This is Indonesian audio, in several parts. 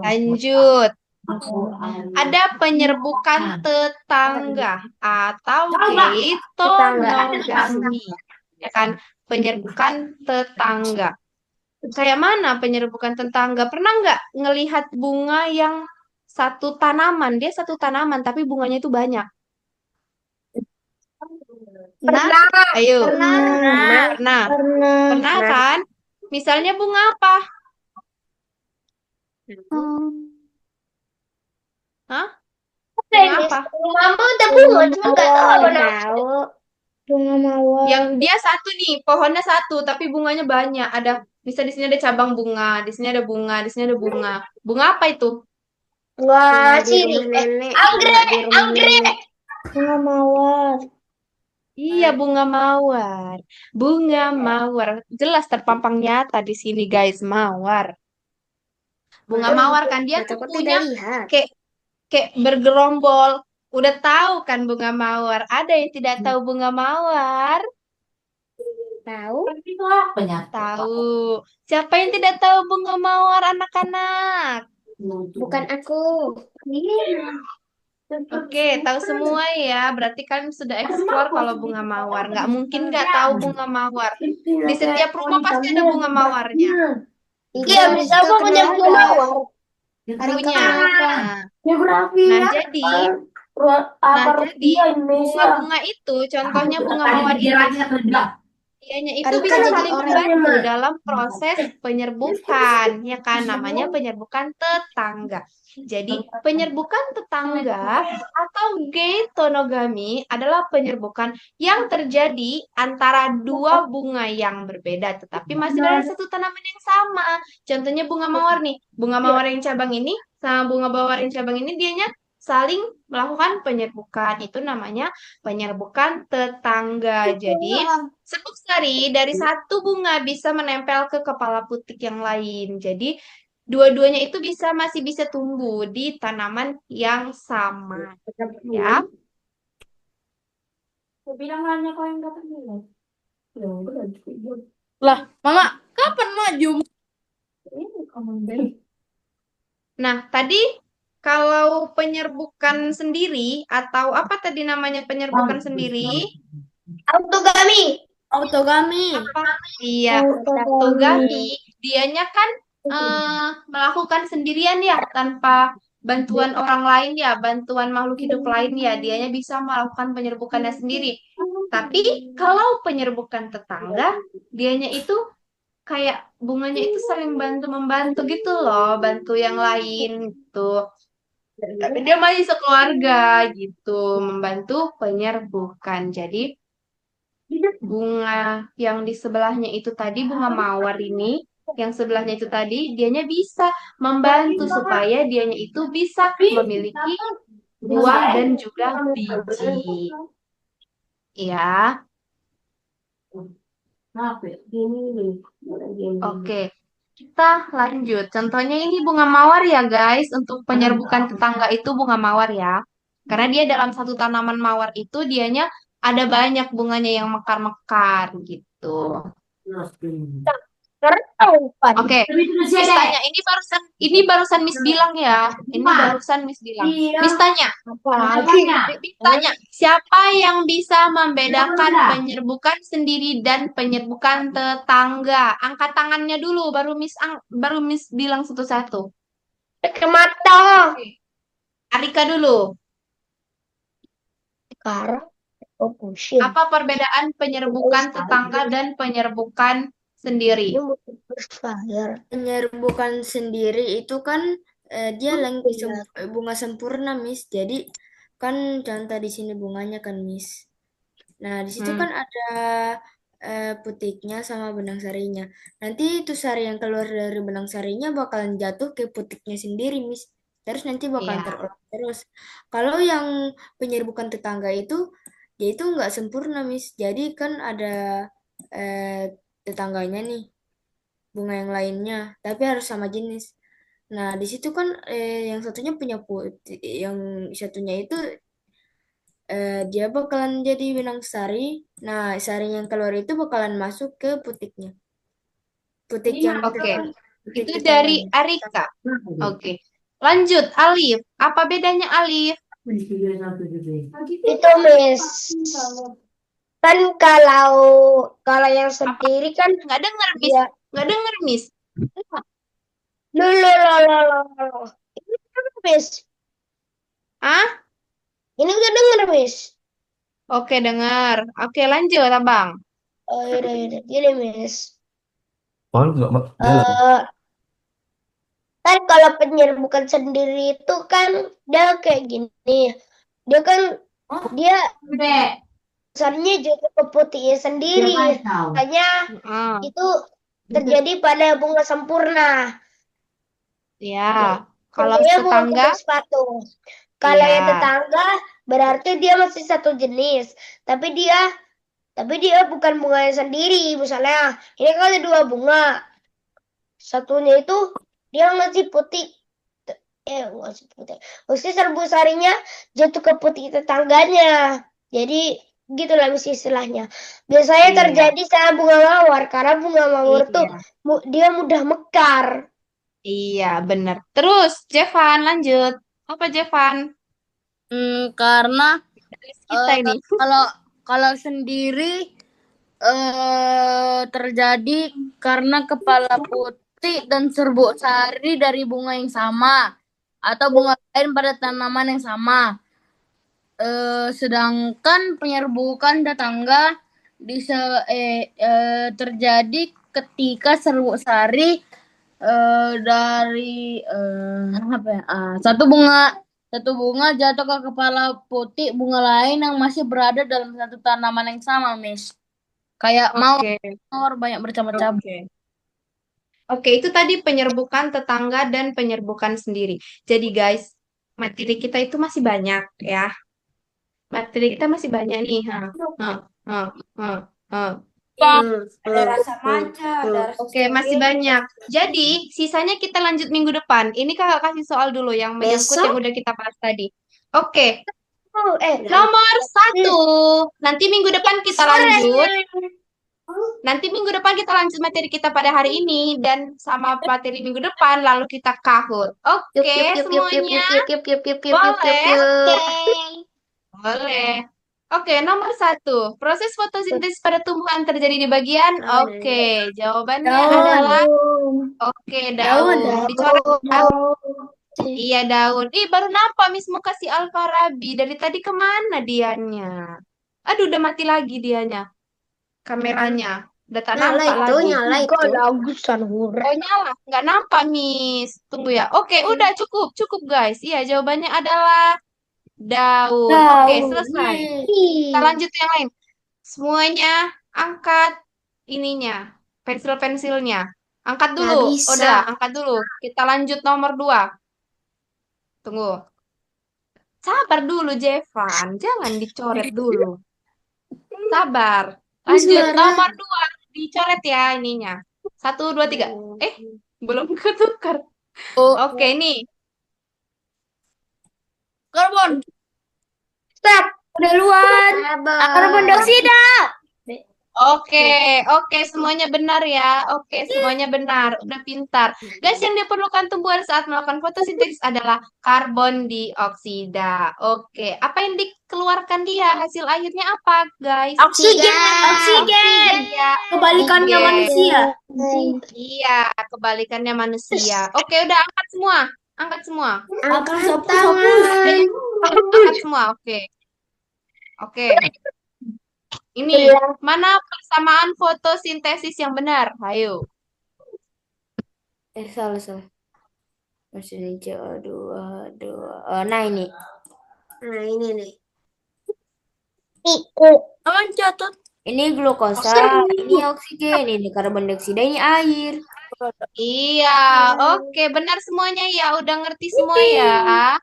Lanjut. Ada penyerbukan tetangga atau geitonogami. Ya kan? Penyerbukan tetangga. Kayak mana penyerbukan tetangga? Pernah nggak ngelihat bunga yang satu tanaman? Dia satu tanaman, tapi bunganya itu banyak. Pernah? Ayo. Pernah. Pernah. Pernah. Pernah kan? Misalnya bunga apa? Hah? Bunga apa? Mama udah bunga, cuma nggak tahu apa tahu. Bunga Yang mawar. dia satu nih, pohonnya satu, tapi bunganya banyak. Ada, bisa di sini ada cabang bunga, di sini ada bunga, di sini ada bunga. Bunga apa itu? Bunga di rumah nenek. Anggrek, anggrek. Bunga mawar. Iya, bunga mawar. Bunga mawar. Jelas terpampang nyata di sini, guys. Mawar. Bunga mawar kan dia tuh Mataku tidak punya lihat. kayak kayak bergerombol. Udah tahu kan bunga mawar? Ada yang tidak tahu bunga mawar? Tahu? Tahu. Siapa yang tidak tahu bunga mawar, anak-anak? Bukan aku. Oke, tahu semua ya. Berarti kalian sudah explore kalau bunga mawar. Nggak mungkin nggak tahu bunga mawar. Di setiap rumah pasti ada bunga mawarnya. Iya, bisa apa punya bunga mawar? Punya. Kenapa? Nah, Geografi nah ya. jadi, nah Apa jadi rupiah Indonesia? bunga-bunga itu, contohnya bunga mawar ini, dianya itu Arika bisa jadi saling orang. membantu dalam proses penyerbukan, ya kan? Namanya penyerbukan tetangga. Jadi, penyerbukan tetangga atau geitonogami adalah penyerbukan yang terjadi antara dua bunga yang berbeda, tetapi masih dalam satu tanaman yang sama. Contohnya bunga mawar nih. Bunga mawar yang cabang ini sama bunga mawar yang cabang ini dianya saling melakukan penyerbukan. Itu namanya penyerbukan tetangga. Jadi, serbuk sari dari satu bunga bisa menempel ke kepala putik yang lain. Jadi, dua-duanya itu masih bisa tumbuh di tanaman yang sama. Ya, Aku bilang nanya kau yang kata dulu. Ya udah. Lah, Mama, kapan maju? Ini kamu deh. nah tadi kalau penyerbukan sendiri atau apa tadi namanya penyerbukan sendiri? Autogami. Autogami. Apa? Iya, Autogami. ortogami. Dianya kan melakukan sendirian ya, tanpa bantuan orang lain ya, bantuan makhluk hidup lain ya. Dianya bisa melakukan penyerbukannya sendiri. Tapi kalau penyerbukan tetangga, dianya itu kayak bunganya itu saling bantu membantu gitu loh, bantu yang lain gitu. Tapi dia masih sekeluarga gitu, membantu penyerbukan. Jadi bunga yang di sebelahnya itu tadi bunga mawar ini, yang sebelahnya itu tadi dianya bisa membantu supaya dianya itu bisa memiliki buah dan juga biji. Ya, oke. Kita lanjut. Contohnya ini bunga mawar ya, guys. Untuk penyerbukan tetangga itu bunga mawar ya. Karena dia dalam satu tanaman mawar itu dianya ada banyak bunganya yang mekar-mekar gitu. Ketahuan. Oke, Miss tanya, ini barusan Miss bilang ya. Ini barusan Miss bilang. Miss tanya, Apalagi? Miss tanya, siapa yang bisa membedakan penyerbukan sendiri dan penyerbukan tetangga? Angkat tangannya dulu, baru Miss bilang satu-satu. Ke mata. Arika dulu. Sekarang oh pusing. Apa perbedaan penyerbukan tetangga dan penyerbukan sendiri? Ini bukan berfire. Penyerbukan sendiri itu kan dia bunga sempurna, Miss. Jadi kan contoh di sini bunganya kan, Miss. Nah, di situ Hmm, kan ada putiknya sama benang sarinya. Nanti itu sari yang keluar dari benang sarinya bakalan jatuh ke putiknya sendiri, Miss. Terus nanti bakalan iya. terulang terus. Kalau yang penyerbukan tetangga itu, dia itu nggak sempurna, Miss. Jadi kan ada eh, tetangganya nih, bunga yang lainnya, tapi harus sama jenis. Nah, di situ kan yang satunya punya putih, yang satunya itu dia bakalan jadi benang sari. Nah, sari yang keluar itu bakalan masuk ke putiknya. Putik yang Oke, putik itu dari tetangganya. Arika. Oke. Lanjut, Alif. Apa bedanya Alif? Itu Miss. Kan kalau yang Apa? sendiri kan Nggak dengar, Miss. dia Nggak dengar, Miss. lo. Ini kan Miss. Ah? Ini udah denger Miss. Oke, dengar. Oke, lanjut, Abang. Oh, yaudah. Gini Miss. Paul nggak jalan. Eh, kan kalau penyerbukan sendiri itu kan dia kayak gini. Dia kan dia besarnya juga ke putihnya sendiri. Makanya Ah, itu terjadi pada bunga sempurna. ya. Kalau Contohnya bunga tetangga, putih sepatu. Kalau yang ya. tetangga berarti dia masih satu jenis. Tapi dia bukan bunga yang sendiri. Misalnya ini kan ada dua bunga. Satunya itu dia masih putih. Masih putih. Mesti serbu sarinya jatuh ke putih tetangganya. Jadi gitulah mesti istilahnya. Biasanya Iya, terjadi sama bunga mawar karena bunga mawar tuh iya. dia mudah mekar. Iya, benar. Terus, Jevan, lanjut. Apa, Jevan? Karena List kita ini. kalau kalau sendiri terjadi karena kepala putih dan serbuk sari dari bunga yang sama atau bunga lain pada tanaman yang sama. Sedangkan penyerbukan tetangga terjadi ketika serbuk sari dari apa ya? Satu bunga jatuh ke kepala putih bunga lain yang masih berada dalam satu tanaman yang sama, Miss. Kayak Oke, mawar banyak bercabang-cabang. oke. Oke, itu tadi penyerbukan tetangga dan penyerbukan sendiri. Jadi, guys, materi kita itu masih banyak, ya. Materi kita masih banyak nih. Ha, ha, ha, ha. Ada rasa maca, ada rasa Oke, masih banyak. Jadi, sisanya kita lanjut minggu depan. Ini kakak kasih soal dulu yang menyangkut yang udah kita bahas tadi. Oke, nomor 1. Nanti minggu depan kita lanjut. Nanti minggu depan kita lanjut materi kita pada hari ini dan sama materi minggu depan lalu kita kahut. Oke, semuanya boleh? Boleh. Oke, nomor 1. Proses fotosintesis pada tumbuhan terjadi di bagian. Oke, jawabannya adalah oke, daun. Dicoret ya. Iya, daun. Ih, baru nampak Miss mau kasih Alfarabi. Dari tadi kemana dianya? Aduh, udah mati lagi dianya. Kameranya. Udah tak nampak lagi. Oh, nyala. Nggak nampak, Miss. Tunggu ya. Oke, udah cukup. Cukup, guys. Iya, jawabannya adalah daun. Oke, selesai. Kita lanjut yang lain. Semuanya angkat ininya. Pensil-pensilnya. Angkat dulu. Udah, angkat dulu. Kita lanjut nomor 2. Tunggu. Sabar dulu, Jevan. Jangan dicoret dulu. Sabar. Lanjut. Nomor 2. Dicoret ya ininya. 1, 2, 3. Belum ketukar. Oke, nih. Karbon. Stop. Udah luan. Karbon dioksida. Oke, semuanya benar ya. Oke, semuanya benar. Udah pintar. Guys, yang diperlukan tumbuhan saat melakukan fotosintesis adalah karbon dioksida. Oke, apa yang dikeluarkan dia? Hasil akhirnya apa, guys? Oksigen. Iya, Kebalikannya oksigen. manusia. Iya, kebalikannya manusia. Oke, udah angkat semua. Angkat semua. Angkat sapu. Angkat semua. Oke. Oke. Ini mana persamaan fotosintesis yang benar? Ayo. Salah. Maksudnya CO2. Nah ini. Nah, ini nih. Aman catat. Ini glukosa, ini oksigen, ini karbon dioksida, ini air. Iya, oke, benar semuanya ya. Udah ngerti semua ya.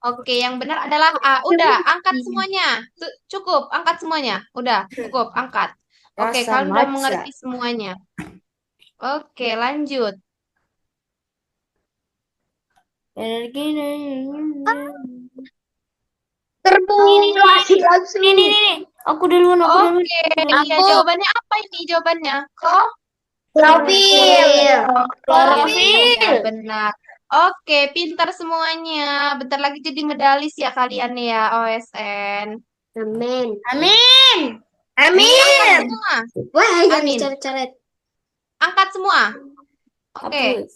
Oke, yang benar adalah A. Udah, angkat semuanya. Cukup, angkat semuanya. Udah, cukup, angkat. Oke, Rasa kalian udah matcha. mengerti semuanya. Oke, lanjut. Energi. Langsung. Ini. Aku duluan. Oke, iya, jawabannya apa ini jawabannya? Klorofil. Klorofil. Iya, benar. Oke, pintar semuanya. Bentar lagi jadi medalis ya kalian ya, OSN. Amin. Amin. Angkat Amin. semua. Wah, jangan Amin. dicoret-coret. Angkat semua. Oke, Hapus.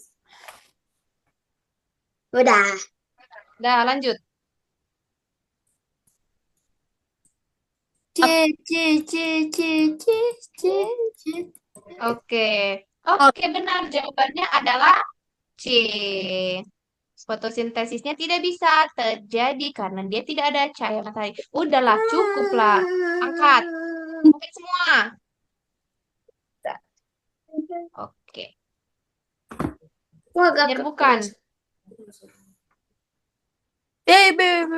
Udah. dah lanjut. C, C, C, C, C, C, C. Oke. Oke, benar. Jawabannya adalah C. Fotosintesisnya tidak bisa terjadi karena dia tidak ada cahaya matahari. Udahlah, cukuplah. Angkat. Angkat semua. Oke. Wah, gak Penyerbukan. B, B, B,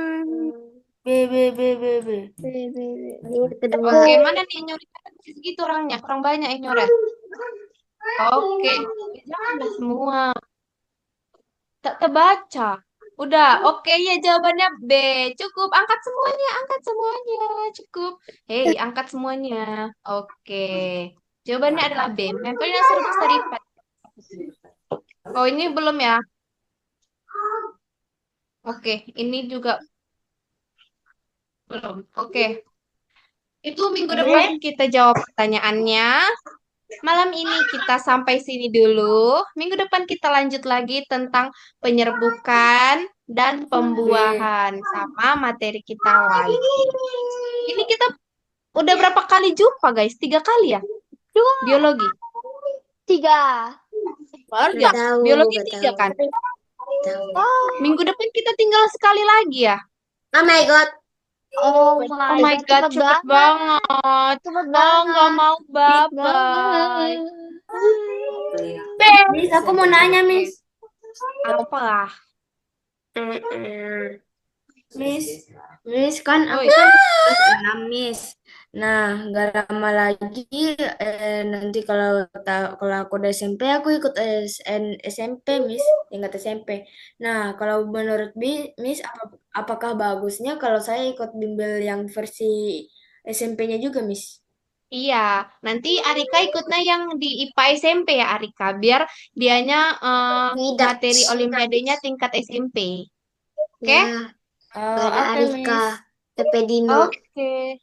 B, B, B, B, B. Ini kedua. Oke, mana nih yang nyurit? Segitu orangnya, kurang banyak yang nyoret. Oke, janganlah semua. Tak terbaca. Udah, oke ya jawabannya B. Cukup, angkat semuanya. Cukup. Hei, angkat semuanya. Oke. Jawabannya adalah B. Mentornya serba seripat. Oh, ini belum ya? Oke, ini juga belum. Oke. Itu minggu depan kita jawab pertanyaannya. Malam ini kita sampai sini dulu. Minggu depan kita lanjut lagi tentang penyerbukan dan pembuahan sama materi kita lain. Ini kita udah berapa kali jumpa, guys? 3 kali ya? Biologi. 3. Ya, Tahu, biologi gak 3 tahu. kan? Tahu. Minggu depan kita tinggal sekali lagi ya? Oh my god. Oh my God, cepet banget. Oh, nggak mau bye-bye. Miss, aku mau nanya, Miss. Apa? Miss kan aku Oi. kan kelas 6, Miss. Nah, nggak lama lagi nanti kalau aku udah SMP aku ikut SMP, Miss, tingkat SMP. Nah, kalau menurut Miss apakah bagusnya kalau saya ikut bimbel yang versi SMP-nya juga, Miss? Iya, nanti Arika ikutnya yang di IPA SMP ya Arika, biar dianya Tidak. materi olimpiadenya tingkat SMP. Oke? Ya, gak ada Oke, Arika. Miss. Pepe Dino. Oke.